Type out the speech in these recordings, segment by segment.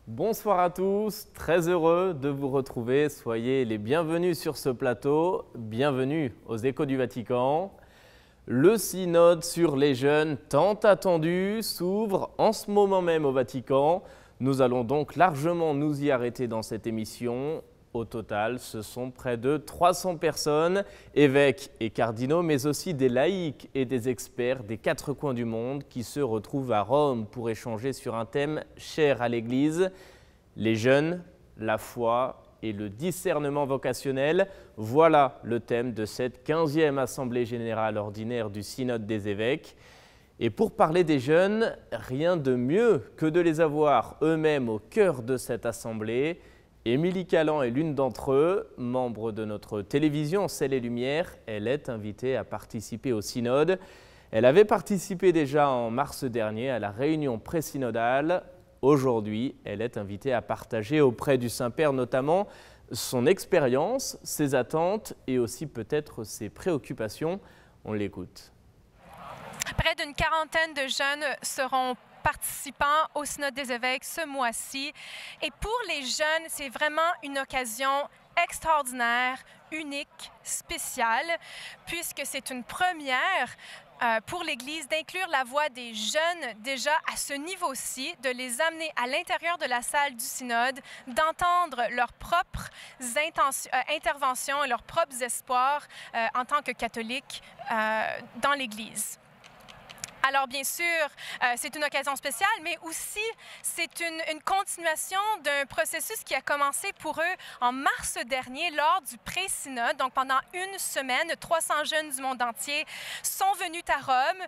Bonsoir à tous, très heureux de vous retrouver. Soyez les bienvenus sur ce plateau. Bienvenue aux Échos du Vatican. Le synode sur les jeunes tant attendu s'ouvre en ce moment même au Vatican. Nous allons donc largement nous y arrêter dans cette émission. Au total, ce sont près de 300 personnes, évêques et cardinaux, mais aussi des laïcs et des experts des quatre coins du monde qui se retrouvent à Rome pour échanger sur un thème cher à l'Église, les jeunes, la foi et le discernement vocationnel. Voilà le thème de cette 15e Assemblée générale ordinaire du Synode des évêques. Et pour parler des jeunes, rien de mieux que de les avoir eux-mêmes au cœur de cette assemblée. Émilie Callan est l'une d'entre eux, membre de notre télévision Ciel et Lumière. Elle est invitée à participer au synode. Elle avait participé déjà en mars dernier à la réunion pré-synodale. Aujourd'hui, elle est invitée à partager auprès du Saint-Père notamment son expérience, ses attentes et aussi peut-être ses préoccupations. On l'écoute. Près d'une quarantaine de jeunes seront participants au Synode des évêques ce mois-ci. Et pour les jeunes, c'est vraiment une occasion extraordinaire, unique, spéciale, puisque c'est une première pour l'Église d'inclure la voix des jeunes déjà à ce niveau-ci, de les amener à l'intérieur de la salle du synode, d'entendre leurs propres interventions et leurs propres espoirs en tant que catholiques dans l'Église. Alors, bien sûr, c'est une occasion spéciale, mais aussi c'est une continuation d'un processus qui a commencé pour eux en mars dernier lors du pré-synode. Donc, pendant une semaine, 300 jeunes du monde entier sont venus à Rome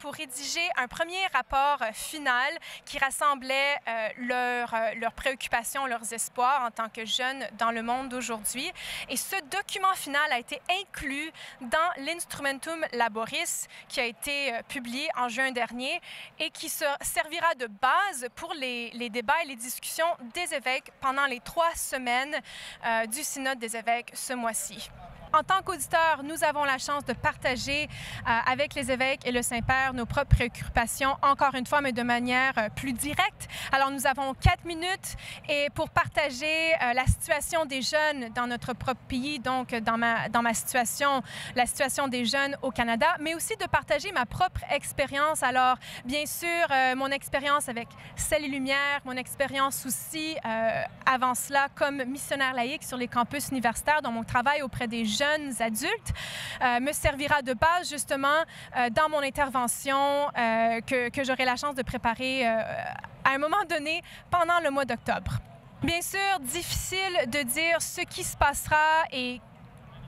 pour rédiger un premier rapport final qui rassemblait leurs préoccupations, leurs espoirs en tant que jeunes dans le monde d'aujourd'hui. Et ce document final a été inclus dans l'Instrumentum Laboris qui a été publié en juin dernier et qui servira de base pour les débats et les discussions des évêques pendant les 3 semaines du Synode des évêques ce mois-ci. En tant qu'auditeurs, nous avons la chance de partager avec les évêques et le Saint-Père nos propres préoccupations, encore une fois, mais de manière plus directe. Alors, nous avons 4 minutes et pour partager la situation des jeunes dans notre propre pays, donc dans ma situation, la situation des jeunes au Canada, mais aussi de partager ma propre expérience. Alors, bien sûr, mon expérience avec Ciel et Lumière, mon expérience aussi avant cela comme missionnaire laïque sur les campus universitaires, dans mon travail auprès des jeunes adultes, me servira de base justement dans mon intervention que j'aurai la chance de préparer à un moment donné pendant le mois d'octobre. Bien sûr, difficile de dire ce qui se passera et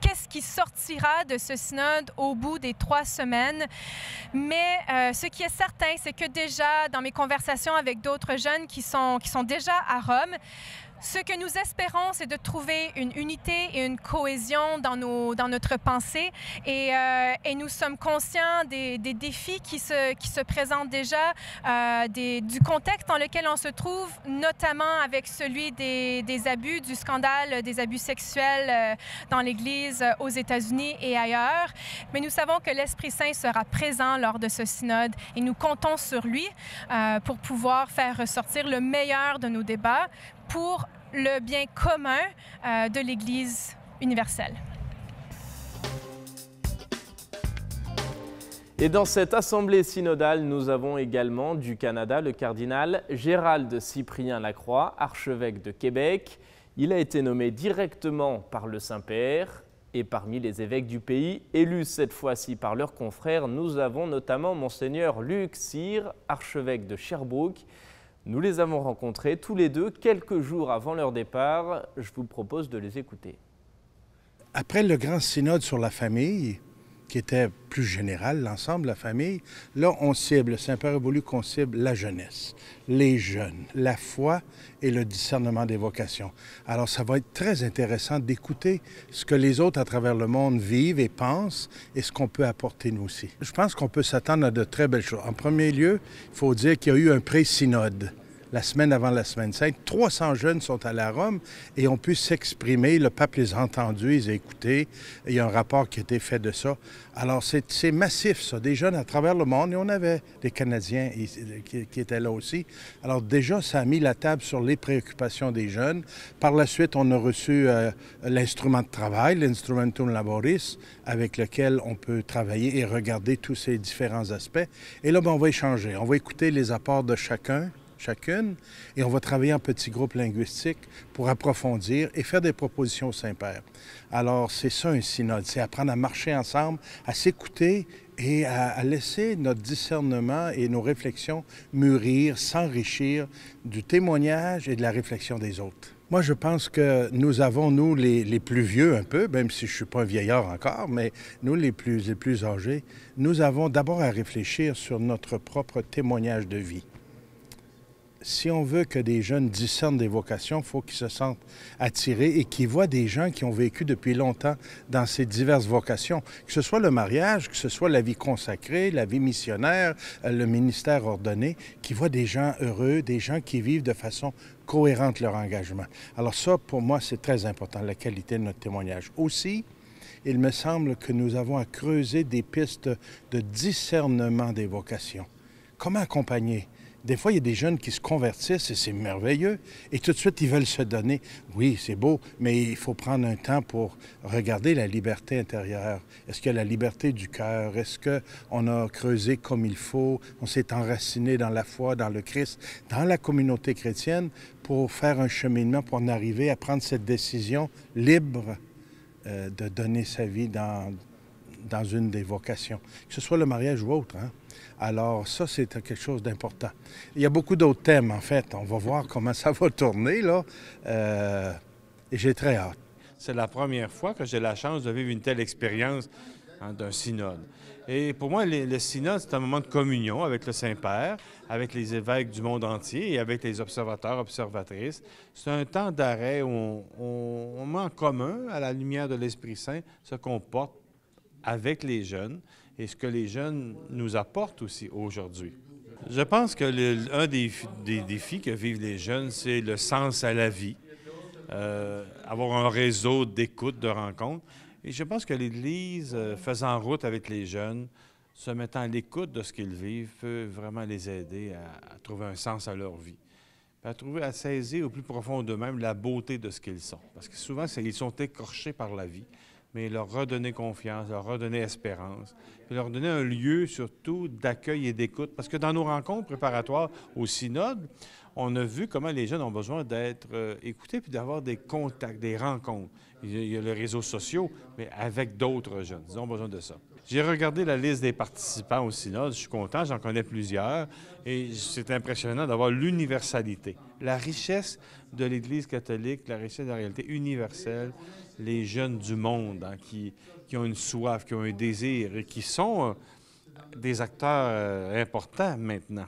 qu'est-ce qui sortira de ce synode au bout des 3 semaines. Mais ce qui est certain, c'est que déjà, dans mes conversations avec d'autres jeunes qui sont déjà à Rome, ce que nous espérons, c'est de trouver une unité et une cohésion dans notre pensée. Et nous sommes conscients des défis qui se présentent déjà, du contexte dans lequel on se trouve, notamment avec celui des abus, du scandale des abus sexuels dans l'Église aux États-Unis et ailleurs. Mais nous savons que l'Esprit Saint sera présent lors de ce synode et nous comptons sur lui pour pouvoir faire ressortir le meilleur de nos débats pour le bien commun de l'Église universelle. Et dans cette assemblée synodale, nous avons également du Canada le cardinal Gérald Cyprien Lacroix, archevêque de Québec. Il a été nommé directement par le Saint-Père. Et parmi les évêques du pays, élus cette fois-ci par leurs confrères, nous avons notamment Monseigneur Luc Cyr, archevêque de Sherbrooke. Nous les avons rencontrés tous les deux quelques jours avant leur départ. Je vous propose de les écouter. Après le grand synode sur la famille, qui était plus général, l'ensemble de la famille, là, on cible, le Saint-Père a voulu qu'on cible la jeunesse, les jeunes, la foi et le discernement des vocations. Alors, ça va être très intéressant d'écouter ce que les autres à travers le monde vivent et pensent et ce qu'on peut apporter nous aussi. Je pense qu'on peut s'attendre à de très belles choses. En premier lieu, il faut dire qu'il y a eu un pré-synode la semaine avant la Semaine Sainte. 300 jeunes sont allés à Rome et ont pu s'exprimer. Le pape les a entendus, ils ont écouté. Il y a un rapport qui a été fait de ça. Alors, c'est massif, ça, des jeunes à travers le monde. Et on avait des Canadiens qui étaient là aussi. Alors, déjà, ça a mis la table sur les préoccupations des jeunes. Par la suite, on a reçu l'instrument de travail, l'Instrumentum Laboris, avec lequel on peut travailler et regarder tous ces différents aspects. Et là, on va échanger. On va écouter les apports de chacune, et on va travailler en petits groupes linguistiques pour approfondir et faire des propositions au Saint-Père. Alors, c'est ça un synode, c'est apprendre à marcher ensemble, à s'écouter et à laisser notre discernement et nos réflexions mûrir, s'enrichir du témoignage et de la réflexion des autres. Moi, je pense que nous avons, nous, les plus vieux un peu, même si je ne suis pas un vieillard encore, mais nous, les plus âgés, nous avons d'abord à réfléchir sur notre propre témoignage de vie. Si on veut que des jeunes discernent des vocations, il faut qu'ils se sentent attirés et qu'ils voient des gens qui ont vécu depuis longtemps dans ces diverses vocations, que ce soit le mariage, que ce soit la vie consacrée, la vie missionnaire, le ministère ordonné, qui voient des gens heureux, des gens qui vivent de façon cohérente leur engagement. Alors ça, pour moi, c'est très important, la qualité de notre témoignage. Aussi, il me semble que nous avons à creuser des pistes de discernement des vocations. Comment accompagner? Des fois, il y a des jeunes qui se convertissent et c'est merveilleux. Et tout de suite, ils veulent se donner. Oui, c'est beau, mais il faut prendre un temps pour regarder la liberté intérieure. Est-ce qu'il y a la liberté du cœur? Est-ce qu'on a creusé comme il faut? On s'est enraciné dans la foi, dans le Christ, dans la communauté chrétienne pour faire un cheminement, pour en arriver à prendre cette décision libre de donner sa vie dans une des vocations, que ce soit le mariage ou autre, hein? Alors ça, c'est quelque chose d'important. Il y a beaucoup d'autres thèmes, en fait. On va voir comment ça va tourner, là. Et j'ai très hâte. C'est la première fois que j'ai la chance de vivre une telle expérience d'un synode. Et pour moi, le synode, c'est un moment de communion avec le Saint-Père, avec les évêques du monde entier et avec les observateurs, observatrices. C'est un temps d'arrêt où on met en commun, à la lumière de l'Esprit Saint, ce qu'on porte avec les jeunes et ce que les jeunes nous apportent aussi aujourd'hui. Je pense que un des défis que vivent les jeunes, c'est le sens à la vie, avoir un réseau d'écoute, de rencontres. Et je pense que l'Église, faisant route avec les jeunes, se mettant à l'écoute de ce qu'ils vivent, peut vraiment les aider à trouver un sens à leur vie. À saisir au plus profond d'eux-mêmes la beauté de ce qu'ils sont. Parce que souvent, ils sont écorchés par la vie, mais leur redonner confiance, leur redonner espérance, puis leur donner un lieu surtout d'accueil et d'écoute. Parce que dans nos rencontres préparatoires au synode, on a vu comment les jeunes ont besoin d'être écoutés puis d'avoir des contacts, des rencontres. Il y a les réseaux sociaux, mais avec d'autres jeunes. Ils ont besoin de ça. J'ai regardé la liste des participants au synode. Je suis content, j'en connais plusieurs. Et c'est impressionnant d'avoir l'universalité, la richesse de l'Église catholique, la richesse de la réalité universelle, les jeunes du monde qui ont une soif, qui ont un désir et qui sont des acteurs importants maintenant.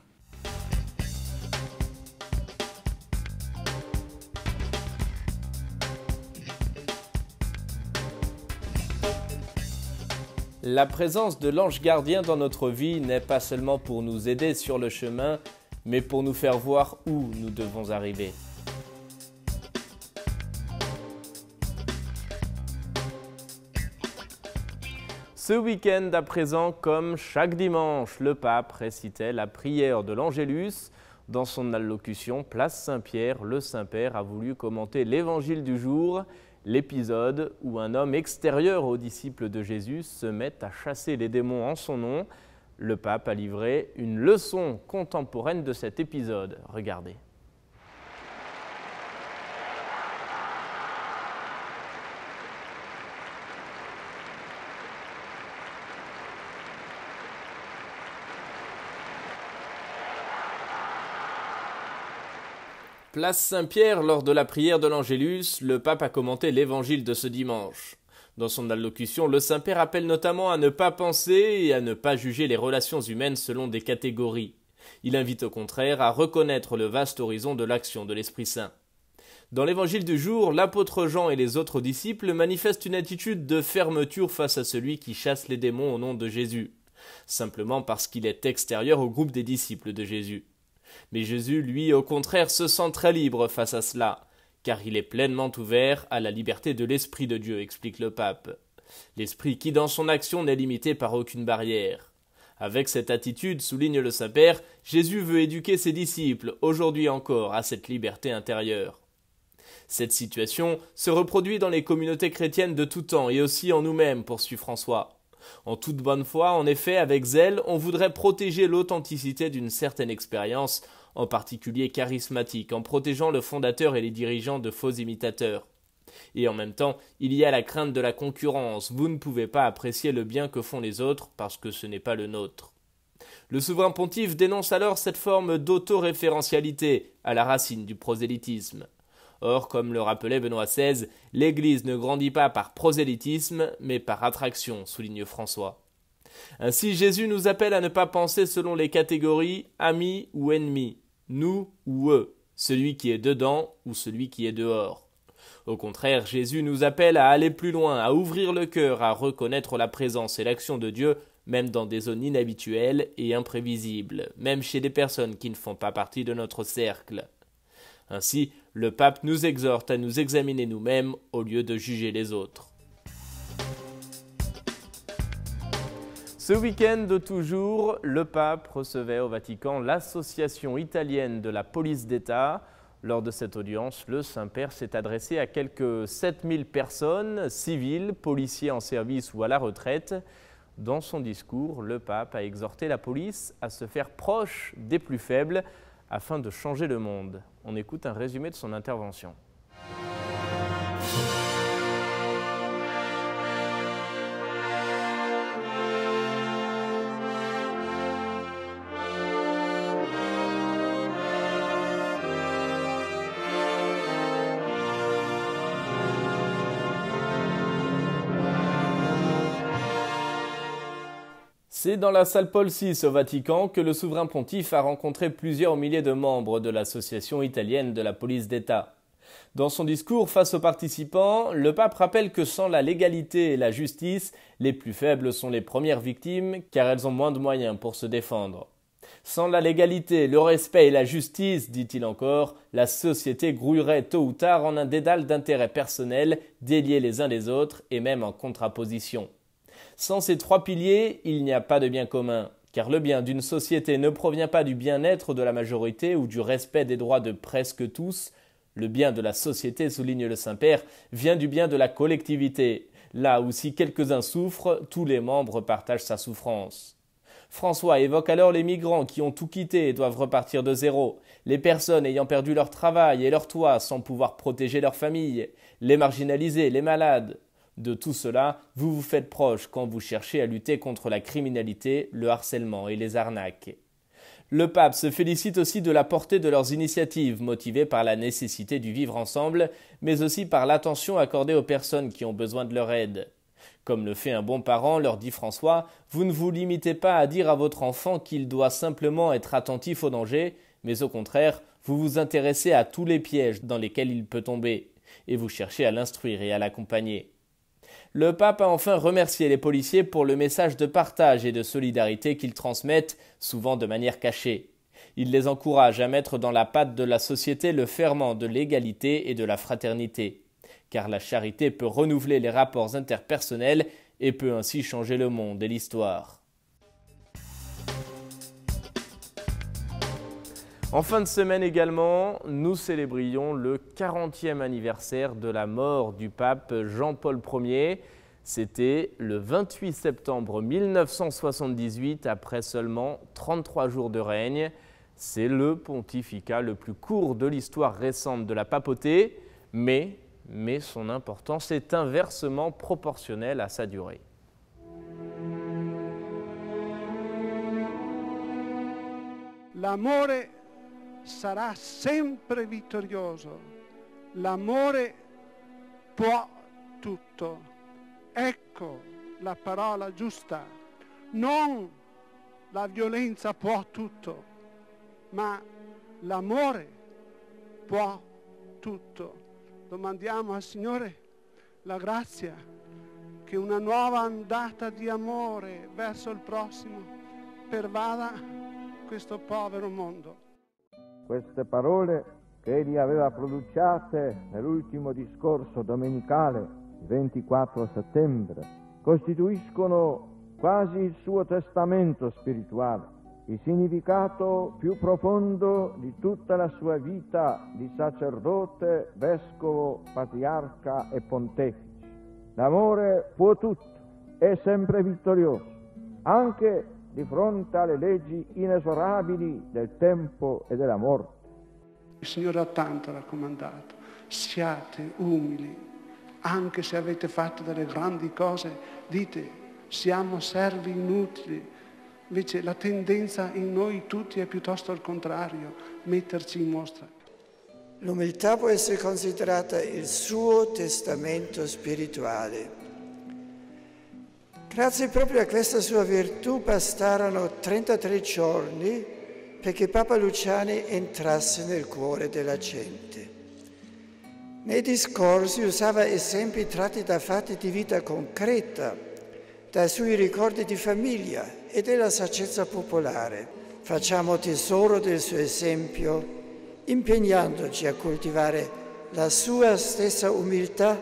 La présence de l'ange gardien dans notre vie n'est pas seulement pour nous aider sur le chemin, mais pour nous faire voir où nous devons arriver. Ce week-end à présent, comme chaque dimanche, le pape récitait la prière de l'Angélus. Dans son allocution Place Saint-Pierre, le Saint-Père a voulu commenter l'évangile du jour, l'épisode où un homme extérieur aux disciples de Jésus se met à chasser les démons en son nom. Le pape a livré une leçon contemporaine de cet épisode. Regardez. Place Saint-Pierre, lors de la prière de l'Angélus, le pape a commenté l'évangile de ce dimanche. Dans son allocution, le Saint-Père appelle notamment à ne pas penser et à ne pas juger les relations humaines selon des catégories. Il invite au contraire à reconnaître le vaste horizon de l'action de l'Esprit Saint. Dans l'évangile du jour, l'apôtre Jean et les autres disciples manifestent une attitude de fermeture face à celui qui chasse les démons au nom de Jésus, simplement parce qu'il est extérieur au groupe des disciples de Jésus. Mais Jésus, lui, au contraire, se sent très libre face à cela, car il est pleinement ouvert à la liberté de l'Esprit de Dieu, explique le pape. L'Esprit qui, dans son action, n'est limité par aucune barrière. Avec cette attitude, souligne le Saint-Père, Jésus veut éduquer ses disciples, aujourd'hui encore, à cette liberté intérieure. Cette situation se reproduit dans les communautés chrétiennes de tout temps et aussi en nous-mêmes, poursuit François. En toute bonne foi, en effet, avec zèle, on voudrait protéger l'authenticité d'une certaine expérience, en particulier charismatique, en protégeant le fondateur et les dirigeants de faux imitateurs. Et en même temps, il y a la crainte de la concurrence. Vous ne pouvez pas apprécier le bien que font les autres parce que ce n'est pas le nôtre. Le souverain pontife dénonce alors cette forme d'autoréférentialité à la racine du prosélytisme. Or, comme le rappelait Benoît XVI, l'Église ne grandit pas par prosélytisme, mais par attraction, souligne François. Ainsi, Jésus nous appelle à ne pas penser selon les catégories amis ou ennemis, nous ou eux, celui qui est dedans ou celui qui est dehors. Au contraire, Jésus nous appelle à aller plus loin, à ouvrir le cœur, à reconnaître la présence et l'action de Dieu, même dans des zones inhabituelles et imprévisibles, même chez des personnes qui ne font pas partie de notre cercle. Ainsi, le pape nous exhorte à nous examiner nous-mêmes au lieu de juger les autres. Ce week-end de toujours, le pape recevait au Vatican l'association italienne de la police d'État. Lors de cette audience, le Saint-Père s'est adressé à quelques 7000 personnes, civils, policiers en service ou à la retraite. Dans son discours, le pape a exhorté la police à se faire proche des plus faibles afin de changer le monde. On écoute un résumé de son intervention. C'est dans la salle Paul VI au Vatican que le souverain pontife a rencontré plusieurs milliers de membres de l'association italienne de la police d'État. Dans son discours face aux participants, le pape rappelle que sans la légalité et la justice, les plus faibles sont les premières victimes car elles ont moins de moyens pour se défendre. Sans la légalité, le respect et la justice, dit-il encore, la société grouillerait tôt ou tard en un dédale d'intérêts personnels, déliés les uns des autres et même en contraposition. Sans ces trois piliers, il n'y a pas de bien commun, car le bien d'une société ne provient pas du bien-être de la majorité ou du respect des droits de presque tous. Le bien de la société, souligne le Saint-Père, vient du bien de la collectivité, là où si quelques-uns souffrent, tous les membres partagent sa souffrance. François évoque alors les migrants qui ont tout quitté et doivent repartir de zéro, les personnes ayant perdu leur travail et leur toit sans pouvoir protéger leur famille, les marginalisés, les malades. De tout cela, vous vous faites proche quand vous cherchez à lutter contre la criminalité, le harcèlement et les arnaques. Le pape se félicite aussi de la portée de leurs initiatives, motivées par la nécessité du vivre ensemble, mais aussi par l'attention accordée aux personnes qui ont besoin de leur aide. Comme le fait un bon parent, leur dit François, vous ne vous limitez pas à dire à votre enfant qu'il doit simplement être attentif aux dangers, mais au contraire, vous vous intéressez à tous les pièges dans lesquels il peut tomber, et vous cherchez à l'instruire et à l'accompagner. Le pape a enfin remercié les policiers pour le message de partage et de solidarité qu'ils transmettent, souvent de manière cachée. Il les encourage à mettre dans la patte de la société le ferment de l'égalité et de la fraternité, car la charité peut renouveler les rapports interpersonnels et peut ainsi changer le monde et l'histoire. En fin de semaine également, nous célébrions le 40e anniversaire de la mort du pape Jean-Paul Ier. C'était le 28 septembre 1978, après seulement 33 jours de règne. C'est le pontificat le plus court de l'histoire récente de la papauté, mais son importance est inversement proportionnelle à sa durée. L'amore sarà sempre vittorioso. L'amore può tutto. Ecco la parola giusta. Non la violenza può tutto, ma l'amore può tutto. Domandiamo al Signore la grazia che una nuova ondata di amore verso il prossimo pervada questo povero mondo. queste parole che egli aveva pronunciate nell'ultimo discorso domenicale, il 24 settembre, costituiscono quasi il suo testamento spirituale, il significato più profondo di tutta la sua vita di sacerdote, vescovo, patriarca e pontefice. L'amore può tutto, è sempre vittorioso, anche di fronte alle leggi inesorabili del tempo e della morte. Il Signore ha tanto raccomandato, siate umili, anche se avete fatto delle grandi cose, dite siamo servi inutili. Invece la tendenza in noi tutti è piuttosto al contrario, metterci in mostra. L'umiltà può essere considerata il suo testamento spirituale. Grazie proprio a questa sua virtù bastarono 33 giorni perché Papa Luciani entrasse nel cuore della gente. Nei discorsi usava esempi tratti da fatti di vita concreta, dai suoi ricordi di famiglia e della saggezza popolare. Facciamo tesoro del suo esempio, impegnandoci a coltivare la sua stessa umiltà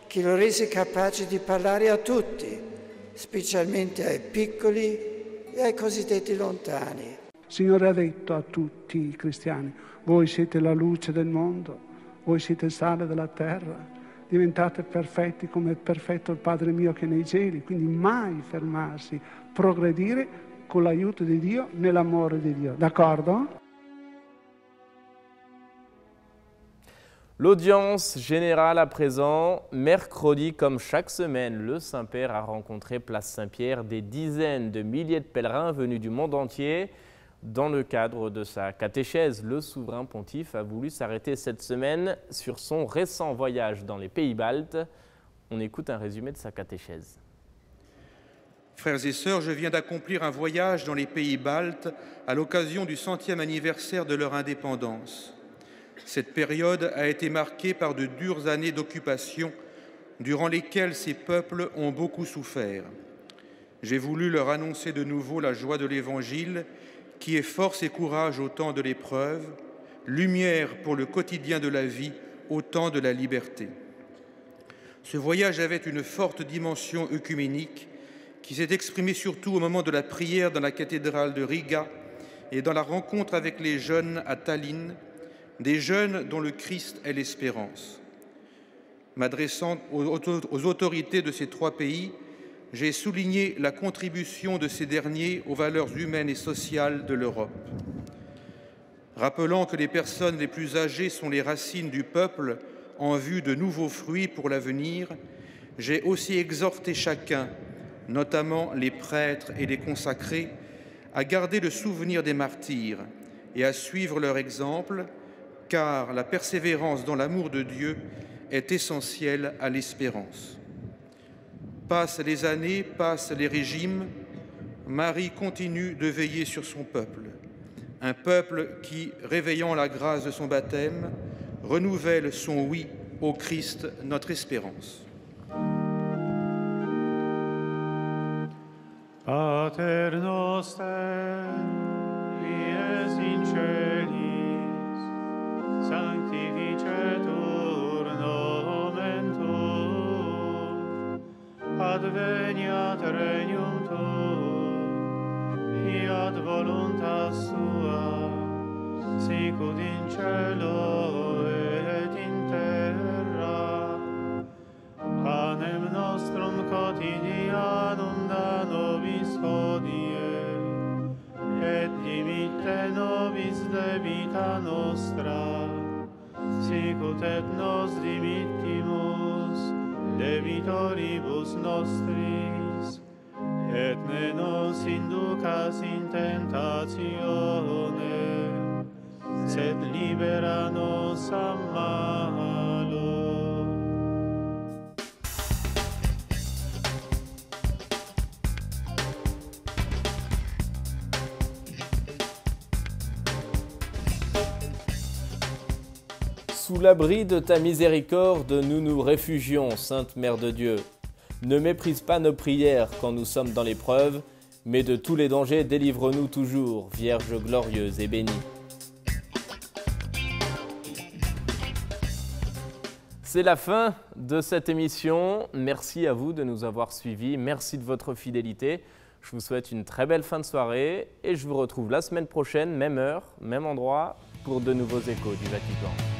che lo rese capace di parlare a tutti, specialmente ai piccoli e ai cosiddetti lontani. Il Signore ha detto a tutti i cristiani, voi siete la luce del mondo, voi siete il sale della terra, diventate perfetti come è perfetto il Padre mio che è nei cieli, quindi mai fermarsi, progredire con l'aiuto di Dio nell'amore di Dio, d'accordo? L'audience générale à présent. Mercredi, comme chaque semaine, le Saint-Père a rencontré Place Saint-Pierre des dizaines de milliers de pèlerins venus du monde entier. Dans le cadre de sa catéchèse, le souverain pontife a voulu s'arrêter cette semaine sur son récent voyage dans les pays baltes. On écoute un résumé de sa catéchèse. Frères et sœurs, je viens d'accomplir un voyage dans les pays baltes à l'occasion du 100e anniversaire de leur indépendance. Cette période a été marquée par de dures années d'occupation durant lesquelles ces peuples ont beaucoup souffert. J'ai voulu leur annoncer de nouveau la joie de l'Évangile qui est force et courage au temps de l'épreuve, lumière pour le quotidien de la vie au temps de la liberté. Ce voyage avait une forte dimension œcuménique qui s'est exprimée surtout au moment de la prière dans la cathédrale de Riga et dans la rencontre avec les jeunes à Tallinn, des jeunes dont le Christ est l'espérance. M'adressant aux autorités de ces trois pays, j'ai souligné la contribution de ces derniers aux valeurs humaines et sociales de l'Europe. Rappelant que les personnes les plus âgées sont les racines du peuple en vue de nouveaux fruits pour l'avenir, j'ai aussi exhorté chacun, notamment les prêtres et les consacrés, à garder le souvenir des martyrs et à suivre leur exemple, car la persévérance dans l'amour de Dieu est essentielle à l'espérance. Passent les années, passent les régimes, Marie continue de veiller sur son peuple. Un peuple qui, réveillant la grâce de son baptême, renouvelle son oui au Christ, notre espérance. Pater noster, qui es in celis, sanctificetur nomen tuum, adveniat regnum tuum, fiat voluntas tua, sicut in cielo et in terra. Panem nostrum quotidianum da nobis hodie, et dimitte nobis debita nostra, sicut et nos dimittimus debitoribus nostris, et ne nos inducas in tentatione, sed libera nos a malo. Sous l'abri de ta miséricorde, nous nous réfugions, Sainte Mère de Dieu. Ne méprise pas nos prières quand nous sommes dans l'épreuve, mais de tous les dangers délivre-nous toujours, Vierge glorieuse et bénie. C'est la fin de cette émission. Merci à vous de nous avoir suivis. Merci de votre fidélité. Je vous souhaite une très belle fin de soirée et je vous retrouve la semaine prochaine, même heure, même endroit, pour de nouveaux échos du Vatican.